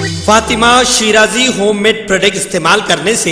Fatima Shirazi homemade product इस्तेमाल करने से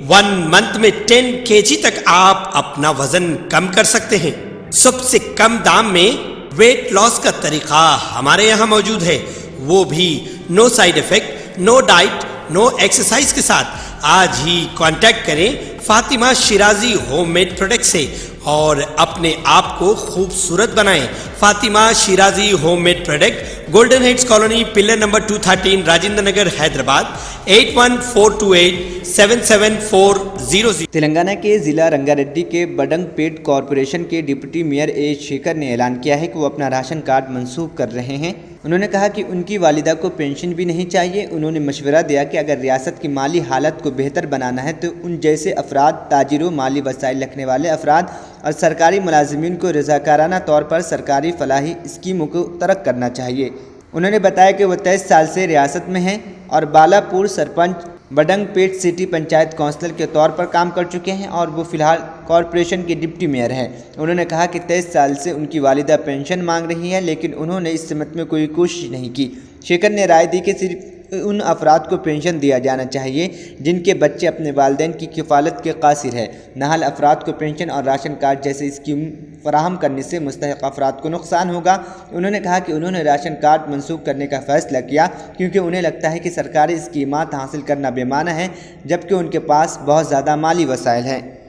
1 मंथ में 10 kg तक आप अपना वजन कम कर सकते हैं। सबसे कम दाम में वेट लॉस का तरीका हमारे यहाँ मौजूद है, वो भी no side effect, no diet, no exercise के साथ। आज ही कांटेक्ट करें फातिमा शिराजी होममेड प्रोडक्ट से और अपने आप को खूबसूरत बनाएं। Fatima Shirazi homemade product, golden heads colony, pillar number 213, Rajendra Nagar, Hyderabad 8142877400। Telangana के ज़िला रंगारेड्डी के बडंगपेट कॉरपोरेशन के डिप्टी मेयर ए शेखर ने ऐलान किया है कि वो अपना राशन कार्ड मंसूख कर रहे हैं। उन्होंने कहा कि उनकी वालिदा को पेंशन भी नहीं चाहिए। उन्होंने मशवरा दिया कि अगर रियासत की माली हालत को बेहतर बनाना है तो उन जैसे अफराद, ताजिरों, माली वसाइल रखने वाले अफराद और सरकारी मुलाजिमीन को रज़ाकाराना तौर पर सरकारी फलाही स्कीमों को तरक करना चाहिए। उन्होंने बताया कि वो 23 साल से रियासत में हैं और बालापुर सरपंच, बडंगपेट सिटी पंचायत काउंसिलर के तौर पर काम कर चुके हैं और वो फ़िलहाल कॉरपोरेशन के डिप्टी मेयर हैं। उन्होंने कहा कि 23 साल से उनकी वालिदा पेंशन मांग रही है, लेकिन उन्होंने इस समत में कोई कोशिश नहीं की। शेखर ने राय दी कि सिर्फ उन अफराद को पेंशन दिया जाना चाहिए जिनके बच्चे अपने वालिदैन की किफ़ालत के कासिर है। नाहल अफराद को पेंशन और राशन कार्ड जैसे स्कीम फराहम करने से मुस्तहिक अफराद को नुकसान होगा। उन्होंने कहा कि उन्होंने राशन कार्ड मनसूख करने का फ़ैसला किया क्योंकि उन्हें लगता है कि सरकारी स्कीमात हासिल करना बेमाना है, जबकि उनके पास बहुत ज़्यादा माली वसाइल हैं।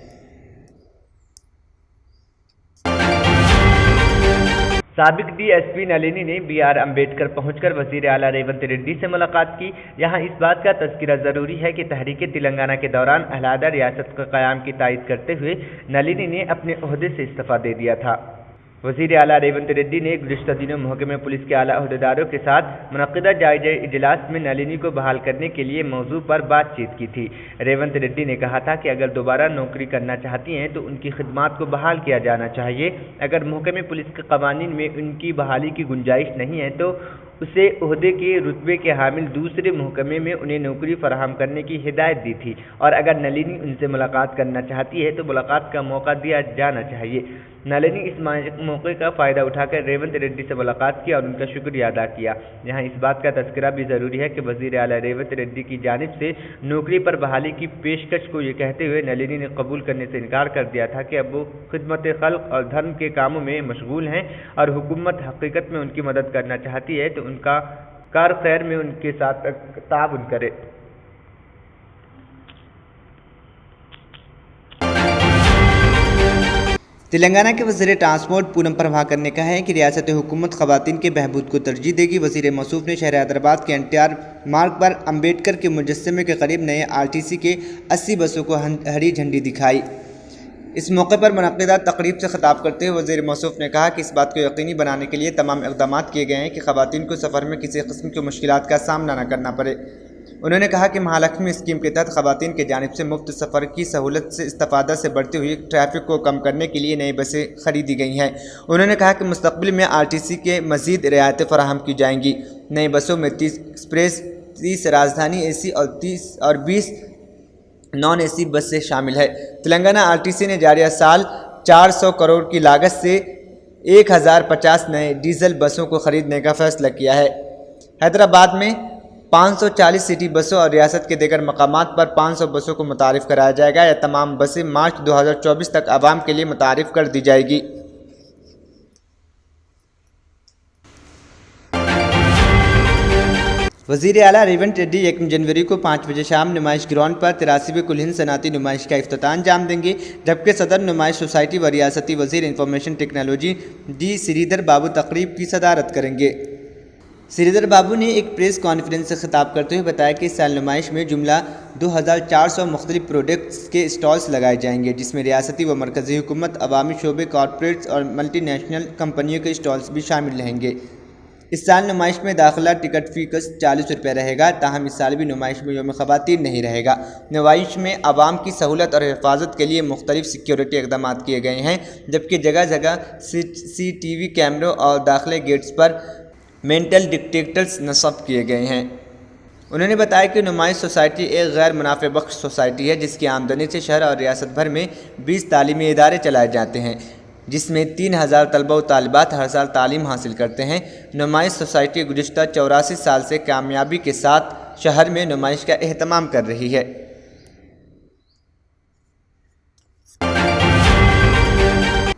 साबिक डीएसपी नलिनी ने BR अम्बेडकर पहुंचकर वज़ीर आला रेवंत रेड्डी से मुलाकात की। यहाँ इस बात का तज़किरा ज़रूरी है कि तहरीक तेलंगाना के दौरान अलहदा रियासत के क़याम की तायद करते हुए नलिनी ने अपने ओहदे से इस्तीफ़ा दे दिया था। वज़ीर आला रेवंत रेड्डी ने गुज़िश्ता दिनों महकमे पुलिस के आला अहदेदारों के साथ मुनक़िदा जायज़ा इजलास में नलिनी को बहाल करने के लिए मौजू पर बातचीत की थी। रेवंत रेड्डी ने कहा था कि अगर दोबारा नौकरी करना चाहती हैं तो उनकी खिदमात को बहाल किया जाना चाहिए। अगर महकमे पुलिस के क़वानीन में उनकी बहाली की गुंजाइश नहीं है तो उसे ओहदे के रुतबे के हामिल दूसरे महकमे में उन्हें नौकरी फराहम करने की हिदायत दी थी और अगर नलिनी उनसे मुलाकात करना चाहती है तो मुलाकात का मौका दिया जाना चाहिए। नलिनी इस मौके का फ़ायदा उठाकर रेवंत रेड्डी से मुलाकात की और उनका शुक्रिया अदा किया। यहाँ इस बात का तज़किरा भी ज़रूरी है कि वज़ीर आला रेवंत रेड्डी की जानिब से नौकरी पर बहाली की पेशकश को ये कहते हुए नलिनी ने कबूल करने से इनकार कर दिया था कि अब वो खिदमत खल्क़ और धर्म के कामों में मशगूल हैं और हुकूमत हकीकत में उनकी मदद करना चाहती है तो उनका कार खैर में उनके साथ ताउन करे। तेलंगाना के वज़ीर ट्रांसपोर्ट पूनम प्रभाकर ने कहा है कि रियासती हुकूमत ख़वातीन के बहबूद को तरजीह देगी। वज़ीर मौसूफ ने शहर हैदराबाद के NTR मार्ग पर अम्बेडकर के मुजस्समे के करीब नए RTC के 80 बसों को हरी झंडी दिखाई। इस मौके पर मुनक़िदा तक़रीब से ख़िताब करते हुए वज़ीर मौसूफ ने कहा कि इस बात को यकीनी बनाने के लिए तमाम इक़दाम किए गए हैं कि ख़वातीन को सफ़र में किसी किस्म की मुश्किलात का सामना न करना पड़े। उन्होंने कहा कि महालक्ष्मी स्कीम के तहत ख़वातीन की जानिब से मुफ्त सफ़र की सहूलत से इस्तिफ़ादा से बढ़ती हुई ट्रैफिक को कम करने के लिए नई बसें ख़रीदी गई हैं। उन्होंने कहा कि मुस्तक़बिल में RTC के मज़ीद रियायतें फ़राहम की जाएंगी। नई बसों में 30 एक्सप्रेस, 30 राजधानी AC और 20 नॉन AC बसें शामिल है। तेलंगाना RTC ने जारिया साल 400 करोड़ की लागत से 1050 नए डीजल बसों को ख़रीदने का फ़ैसला किया है। हैदराबाद में 540 सिटी बसों और रियासत के दीगर मकामात पर 500 बसों को मुतारिफ़ कराया जाएगा। यह तमाम बसें मार्च 2024 तक आवाम के लिए मुतारिफ़ कर दी जाएगी। वज़ीर आला रेवंत रेड्डी 1 जनवरी को 5 बजे शाम नुमाइश ग्राउंड पर 83वें कुल हिंद सनाती नुमाइश का इफ्तिताह अंजाम देंगे, जबकि सदर नुमाइश सोसाइटी व रियासती वज़ीर इंफॉर्मेशन टेक्नोलॉजी D श्रीधर बाबू तकरीब की सदारत करेंगे। श्रीधर बाबू ने एक प्रेस कॉन्फ्रेंस से खिताब करते हुए बताया कि इस साल नुमाइश में जुमला 2400 मुख्तलिफ प्रोडक्ट्स के स्टॉल्स लगाए जाएंगे, जिसमें रियासती व मरकज़ी हुकूमत, अवामी शोबे, कॉरपोरेट्स और मल्टी नेशनल कंपनियों के स्टॉल्स भी शामिल रहेंगे। इस साल नुमाइश में दाखिला टिकट फ़ी 40 रुपये रहेगा। ताहम इस साल भी नुमाइश में यौम ख़वातीन नहीं रहेगा। नुमाइश में आवाम की सहूलत और हिफाजत के लिए मुख्तलिफ सिक्योरिटी इक़दाम किए गए हैं, जबकि जगह जगह CCTV कैमरों और दाखिले गेट्स पर मेंटल डिटेक्टर्स नस्ब किए गए हैं। उन्होंने बताया कि नुमाइश सोसाइटी एक गैर मुनाफ़े बख्श सोसाइटी है, जिसकी आमदनी से शहर और रियासत भर में 20 तालीमी इदारे चलाए जाते हैं। जिसमें 3000 तलबा व तालिबात हर साल तालीम हासिल करते हैं। नुमाइश सोसाइटी गुज़िश्ता 84 साल से कामयाबी के साथ शहर में नुमाइश का एहतमाम कर रही है।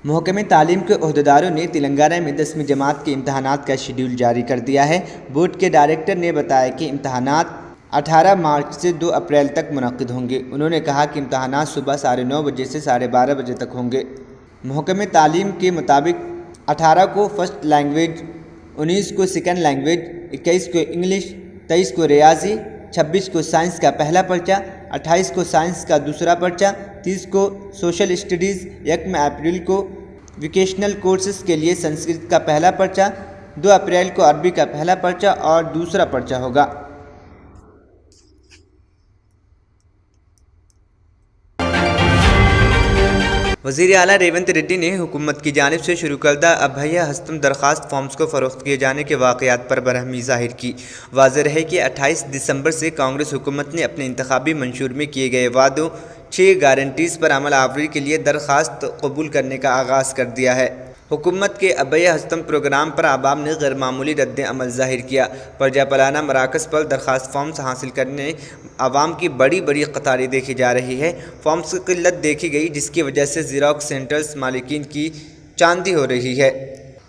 महकमे तालीम के ओहदेदारों ने तेलंगाना में 10वीं जमात के इम्तहानात का शेड्यूल जारी कर दिया है। बोर्ड के डायरेक्टर ने बताया कि इम्तहानात 18 मार्च से 2 अप्रैल तक मुनक्किद होंगे। उन्होंने कहा कि इम्तहानात सुबह 9:30 बजे से 12:30 बजे तक होंगे। महकमे तालीम के मुताबिक 18 को फ़र्स्ट लैंग्वेज, 19 को सेकंड लैंग्वेज, 21 को इंग्लिश, 23 को रियाजी, 26 को साइंस का पहला पर्चा, 28 को साइंस का दूसरा पर्चा, 30 को सोशल स्टडीज़, 1 अप्रैल को वोकेशनल कोर्सेज़ के लिए संस्कृत का पहला पर्चा, 2 अप्रैल को अरबी का पहला पर्चा और दूसरा पर्चा होगा। वज़ीर आला रेवंत रेड्डी ने हुकूमत की जानिब से शुरू करदा अभय हस्तम दरख्वास्त फॉर्म्स को फ़रोख्त किए जाने के वाक़यात पर बरहमी ज़ाहिर की। वाज़ेह रहे कि 28 दिसंबर से कांग्रेस हुकूमत ने अपने इंतखाबी मंशूर में किए गए वादों 6 गारंटीज़ पर अमल आवरी के लिए दरख्वास्त कबूल करने का आगाज़ कर दिया है। हुकूमत के अभय हस्तम प्रोग्राम पर आवाम ने गैर मामूली रद्द अमल ज़ाहिर किया। परजापलाना मराकज़ पर दरख्वास्त फॉर्म्स हासिल करने आवाम की बड़ी कतारें देखी जा रही है। फॉर्म्स की किल्लत देखी गई, जिसकी वजह से ज़ेरॉक्स सेंटर्स मालिकीन की चांदी हो रही है।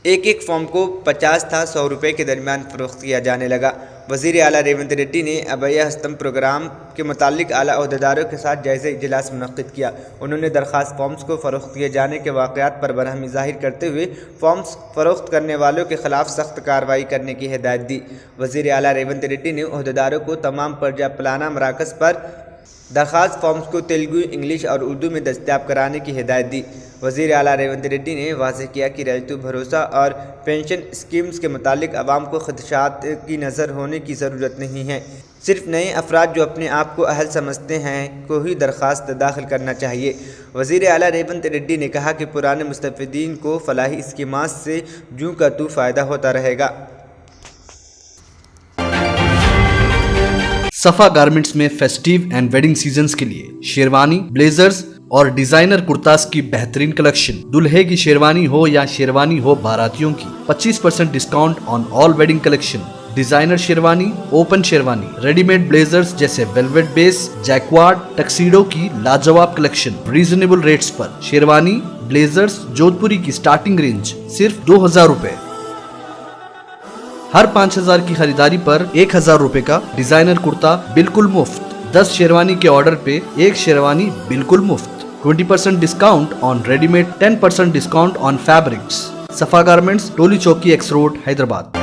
एक फॉर्म को 50 था 100 रुपये के दरमियान फ़रोख्त किया जाने लगा। वज़ीर आला रेवंत रेड्डी ने अभय हस्तम प्रोग्राम के मुतालिक आला ओहदेदारों के साथ जायज़ा इजलास मुनक़्क़िद किया। उन्होंने दरख्वास्त फॉर्म्स को फ़रोख्त किए जाने के वाक़यात पर बरहमी ज़ाहिर करते हुए फॉर्म्स फ़रोख्त करने वालों के ख़िलाफ़ सख्त कार्रवाई करने की हिदायत दी। वज़ीर आला रेवंत रेड्डी ने ओहदेदारों को तमाम परजापलाना मराकज़ पर दरख्वास्त फॉर्म्स को तेलुगु, इंग्लिश और उर्दू में दस्तयाब कराने की हिदायत दी। वज़ीर आला रेवंत रेड्डी ने वाज़ेह किया कि रैयतु भरोसा और पेंशन स्कीम्स के मुतालिक आवाम को ख़दशात की नज़र होने की ज़रूरत नहीं है। सिर्फ नए अफराद जो अपने आप को अहल समझते हैं को ही दरख्वास्त दाखिल करना चाहिए। वज़ीर आला रेवंत रेड्डी ने कहा कि पुराने मुस्तफ़ीदीन को फलाही स्कीमात से जूं का तू फ़ायदा होता रहेगा। सफ़ा गारमेंट्स में फेस्टिव एंड वेडिंग सीजन्स के लिए शेरवानी, ब्लेजर्स और डिजाइनर कुर्तास की बेहतरीन कलेक्शन। दुल्हे की शेरवानी हो या शेरवानी हो बारातियों की, 25% discount on all wedding collection. Designer sherwani, open sherwani, readymade blazers जैसे वेलवेट बेस, जैक्वार्ड, टक्सीडो की लाजवाब कलेक्शन रीजनेबल रेट्स पर। शेरवानी, ब्लेजर्स जोधपुरी की स्टार्टिंग रेंज सिर्फ 2000 रुपए। हर 5000 की खरीदारी पर 1000 रुपए का डिजाइनर कुर्ता बिल्कुल मुफ्त। 10 शेरवानी के ऑर्डर पे 1 शेरवानी बिल्कुल मुफ्त। 20% discount on readymade, 10% discount on fabrics. सफ़ा गारमेंट्स, टोली चौकी, x road, Hyderabad.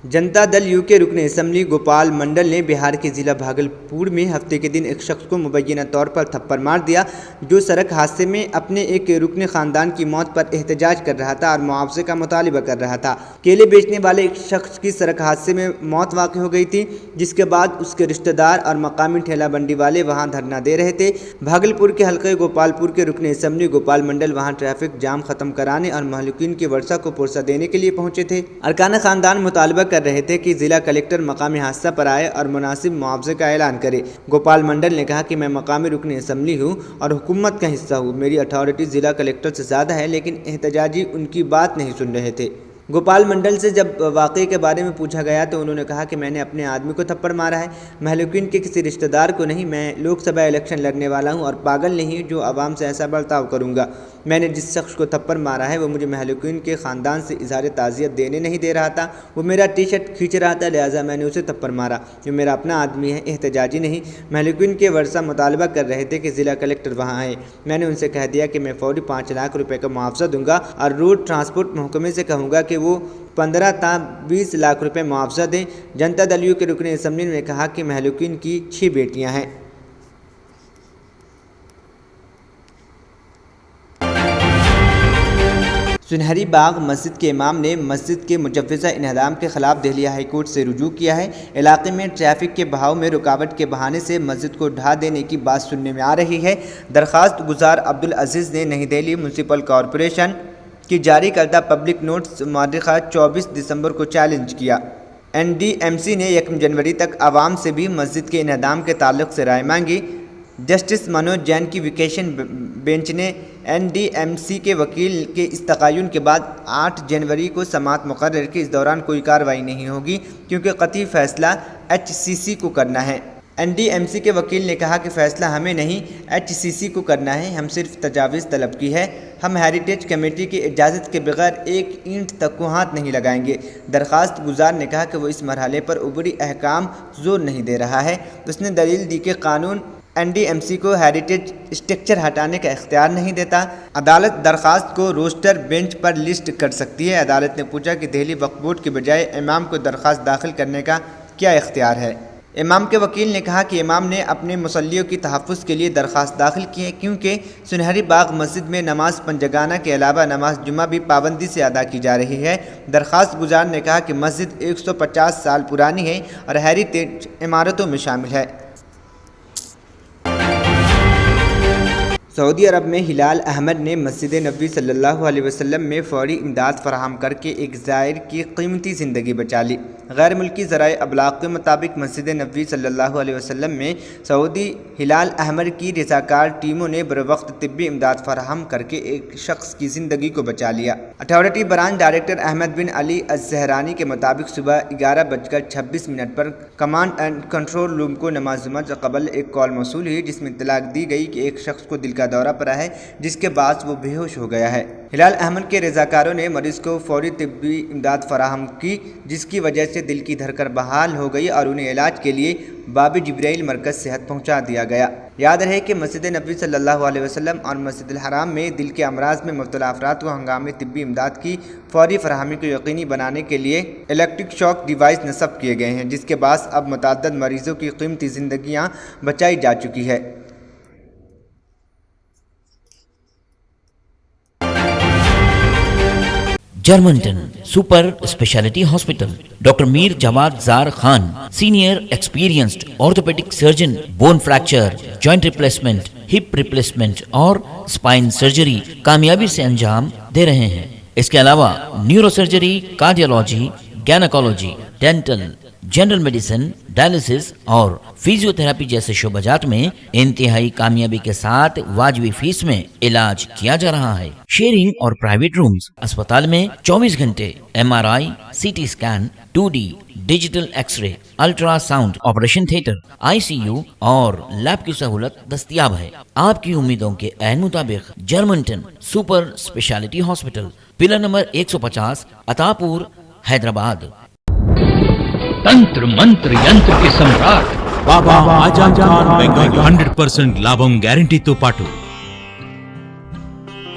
Janata Dal you के रुकन असम्बली गोपाल मंडल ने बिहार के ज़िला भागलपुर में हफ्ते के दिन एक शख्स को मुबैना तौर पर थप्पड़ मार दिया, जो सड़क हादसे में अपने एक रुकन ख़ानदान की मौत पर एहतजाज कर रहा था और मुआवजे का मुतालिबा कर रहा था। केले बेचने वाले एक शख्स की सड़क हादसे में मौत वाक़ हो गई थी, जिसके बाद उसके रिश्तेदार और मकामी ठेला बंडी वाले वहाँ धरना दे रहे थे। भागलपुर के हल्के गोपालपुर के रुकन असम्बली गोपाल मंडल वहाँ ट्रैफिक जाम ख़त्म कराने और महलूकीन की वर्षा को पुरसा देने के लिए पहुँचे थे। अरकान ख़ानदान मुतालबा कर रहे थे कि ज़िला कलेक्टर मकामी हादसा पर आए और मुनासिब मुआवजे का ऐलान करे। गोपाल मंडल ने कहा कि मैं मकामी रुकन असम्बली हूँ और हुकूमत का हिस्सा हूँ। मेरी अथॉरिटी ज़िला कलेक्टर से ज़्यादा है, लेकिन एहतजाजी उनकी बात नहीं सुन रहे थे। गोपाल मंडल से जब वाक़े के बारे में पूछा गया तो उन्होंने कहा कि मैंने अपने आदमी को थप्पड़ मारा है, महलूकीन के किसी रिश्तेदार को नहीं। मैं लोकसभा इलेक्शन लड़ने वाला हूं और पागल नहीं जो आवाम से ऐसा बर्ताव करूंगा। मैंने जिस शख्स को थप्पड़ मारा है वो मुझे महलूकीन के ख़ानदान से इज़हार ताज़ियत देने नहीं दे रहा था, वो मेरा टी शर्ट खींच रहा था, लिहाजा मैंने उसे थप्पड़ मारा। जो मेरा अपना आदमी है, एहतजाजी नहीं। महलूकीन के वर्षा मुतालबा कर रहे थे कि ज़िला कलेक्टर वहाँ आए। मैंने उनसे कह दिया कि मैं फ़ौरी 5 लाख रुपये का मुआवजा दूंगा और रोड ट्रांसपोर्ट महकमे से कहूँगा कि वो 15 ता 20 लाख रुपए मुआवजा दें। जनता दल यू के रुकन असम्बली ने कहा कि महलूकीन की 6 बेटियां हैं। सुनहरी बाग मस्जिद के इमाम ने मस्जिद के मुजव्वज़ा इन्हदाम के ख़िलाफ़ दिल्ली हाई कोर्ट से रुजू किया है। इलाके में ट्रैफिक के बहाव में रुकावट के बहाने से मस्जिद को ढा देने की बात सुनने में आ रही है। दरख्वास्त गुजार अब्दुल अजीज़ ने नई दिल्ली म्यूनसिपल कॉरपोरेशन की जारी करदा पब्लिक नोट्स मुआरिखा 24 दिसंबर को चैलेंज किया। NDMC ने 1 जनवरी तक आवाम से भी मस्जिद के इन्हदाम के ताल्लुक़ से राय मांगी। जस्टिस मनोज जैन की वेकेशन बेंच ने NDMC के वकील के इस्तकायुन के बाद 8 जनवरी को समाअत मुकर्रर की। इस दौरान कोई कार्रवाई नहीं होगी क्योंकि कतई फैसला HCC को करना है। NDMC के वकील ने कहा कि फ़ैसला हमें नहीं HCC को करना है, हम सिर्फ तजावीज़ तलब की है। हम हेरिटेज कमेटी की इजाज़त के बगैर एक ईंट तक को हाथ नहीं लगाएंगे। दरख्वास्त गुजार ने कहा कि वो इस मरहले पर उबरी अहकाम जोर नहीं दे रहा है। उसने दलील दी कि कानून NDMC को हेरिटेज स्ट्रक्चर हटाने का इख्तियार नहीं देता। अदालत दरख्वास्त को रोस्टर बेंच पर लिस्ट कर सकती है। अदालत ने पूछा कि दिल्ली वक्फ बोर्ड के बजाय इमाम को दरख्वास्त दाखिल करने का क्या इख्तियार है। इमाम के वकील ने कहा कि इमाम ने अपने मुसल्लियों की तहफ़्फ़ुज़ के लिए दरख्वास्त दाखिल की है क्योंकि सुनहरी बाग मस्जिद में नमाज पंजगाना के अलावा नमाज जुमा भी पाबंदी से अदा की जा रही है। दरख्वास्त गुजार ने कहा कि मस्जिद 150 साल पुरानी है और हेरिटेज इमारतों में शामिल है। सऊदी अरब में हिलाल अहमद ने मस्जिद नबी सल्लल्लाहु अलैहि वसल्लम में फ़ौरी इमदाद फराहम करके एक ज़ायर की कीमती ज़िंदगी बचा ली। गैर मुल्की ज़राए अबलाग के मुताबिक मस्जिद नबी सल्लल्लाहु अलैहि वसल्लम में सऊदी हिलाल अहमद की रज़ाकार टीमों ने बरवक्त तिब्बी इमदाद फराहम करके एक शख्स की ज़िंदगी को बचा लिया। अथॉरिटी ब्रांच डायरेक्टर अहमद बिन अली अज़हरानी के मुताबिक सुबह 11:26 पर कमांड एंड कंट्रोल रूम को नमाज जुमा से कबल एक कॉल मौसूल हुई जिसमें इत्तला दी गई कि एक शख्स को दिल का दौरा पड़ा है, जिसके बाद वो बेहोश हो गया है। हिलाल अहमद के रज़ाकारों ने मरीज़ को फौरी तिब्बी इमदाद फराहम की, जिसकी वजह से दिल की धड़कन बहाल हो गई और उन्हें इलाज के लिए बाबी जिब्राइल मरकज़ सेहत पहुंचा दिया गया। याद रहे कि मस्जिद नबी सल्लल्लाहु अलैहि वसल्लम और मस्जिद हराम में दिल के अमराज में मुब्तला अफराद को हंगामी तिब्बी इमदाद की फौरी फराहमी को यकीनी बनाने के लिए इलेक्ट्रिक शॉक डिवाइस नस्ब किए गए हैं, जिसके बाद अब मुतअद्दिद मरीज़ों की कीमती ज़िंदगियाँ बचाई जा चुकी है। Germanten super speciality hospital, doctor Mir Jawad Zar Khan, senior experienced orthopaedic surgeon, bone fracture, joint replacement, hip replacement और स्पाइन सर्जरी कामयाबी से अंजाम दे रहे हैं। इसके अलावा neuro surgery, cardiology, gynaecology, dental, general medicine, dialysis और फिजियोथेरेपी जैसे शोबाजात में इंतहाई कामयाबी के साथ वाजिबी फीस में इलाज किया जा रहा है। शेयरिंग और प्राइवेट रूम्स, अस्पताल में 24 घंटे MRI, CT scan, 2D digital x-ray, ultrasound, operation theatre, ICU और लैब की सहूलत दस्तयाब है। आपकी उम्मीदों के ऐन मुताबिक Germanten super speciality hospital, pillar number 150, Attapur, Hyderabad. तंत्र मंत्र यंत्र के सम्राट బాబా ఆజాం ఖాన్ బెంగాలీ 100% లాభం గ్యారెంటీతో పాటు.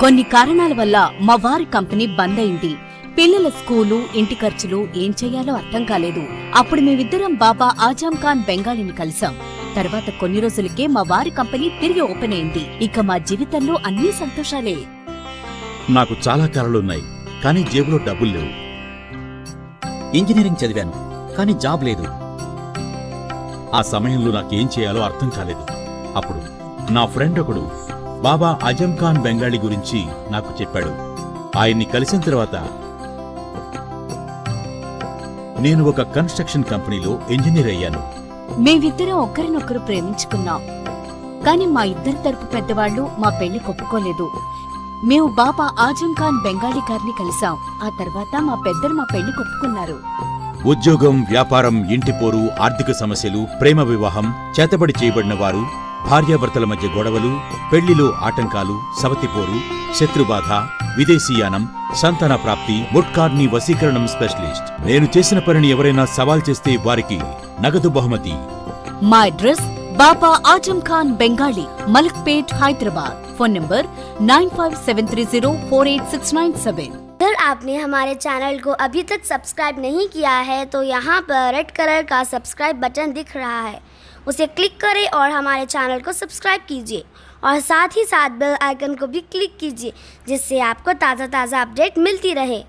కొన్ని కారణాల వల్ల మా వారి కంపెనీ బంద్ అయింది. పిల్లల స్కూలు, ఇంటి ఖర్చులు ఏం చేయాలో అర్థం కాలేదు. అప్పుడు మేమిద్దరం బాబా ఆజాం ఖాన్ బెంగాలీని కలిసాం. తర్వాత కొన్ని రోజులకే మా వారి కంపెనీ తిరిగి ఓపెన్ అయింది. ఇక మా జీవితంలో అన్ని సంతోషాలే. నాకు చాలా కలలున్నాయి, కానీ జేబులో డబ్బులు లేవు. ఇంజనీరింగ్ చదివాను, కానీ జాబ్ లేదు. ఆ సమయంలో నాకేం చేయాలో అర్థం కాలేదు. అప్పుడు నా ఫ్రెండ్ ఒకడు బాబా ఆజం ఖాన్ బెంగాలీ గురించి నాకు చెప్పాడు. ఆయన్ని కలిసిన తర్వాత నేను ఒక కన్స్ట్రక్షన్ కంపెనీలో ఇంజనీర్ అయ్యాను. మేమిద్దరం ఒకరినొకరు ప్రేమించుకున్నాం. కానీ మా ఇద్దరి తరపు పెద్దవాళ్లు మా పెళ్లి ఒప్పుకోలేదు. మేము బాబా ఆజం ఖాన్ బెంగాలీ గారిని కలిసాం. ఆ తర్వాత మా పెద్దలు మా పెళ్లి ఒప్పుకున్నారు. ఉద్యోగం, వ్యాపారం, ఇంటి పోరు, ఆర్థిక సమస్యలు, ప్రేమ వివాహం, చేతబడి చేయబడిన వారు, భార్యాభర్తల మధ్య గొడవలు, పెళ్లిలో ఆటంకాలు, సవతిపోరు, శత్రుబాధ, విదేశీయానం, సంతాన ప్రాప్తి, ముట్కార్ని వశీకరణం స్పెషలిస్ట్. నేను చేసిన పనిని ఎవరైనా సవాల్ చేస్తే వారికి నగదు బహుమతి. మా address Baba Azam Khan Bengali, Malakpet, Hyderabad. Phone number 9573048697। अगर आपने हमारे चैनल को अभी तक सब्सक्राइब नहीं किया है तो यहाँ पर रेड कलर का सब्सक्राइब बटन दिख रहा है, उसे क्लिक करें और हमारे चैनल को सब्सक्राइब कीजिए और साथ ही साथ बेल आइकन को भी क्लिक कीजिए, जिससे आपको ताज़ा अपडेट मिलती रहे।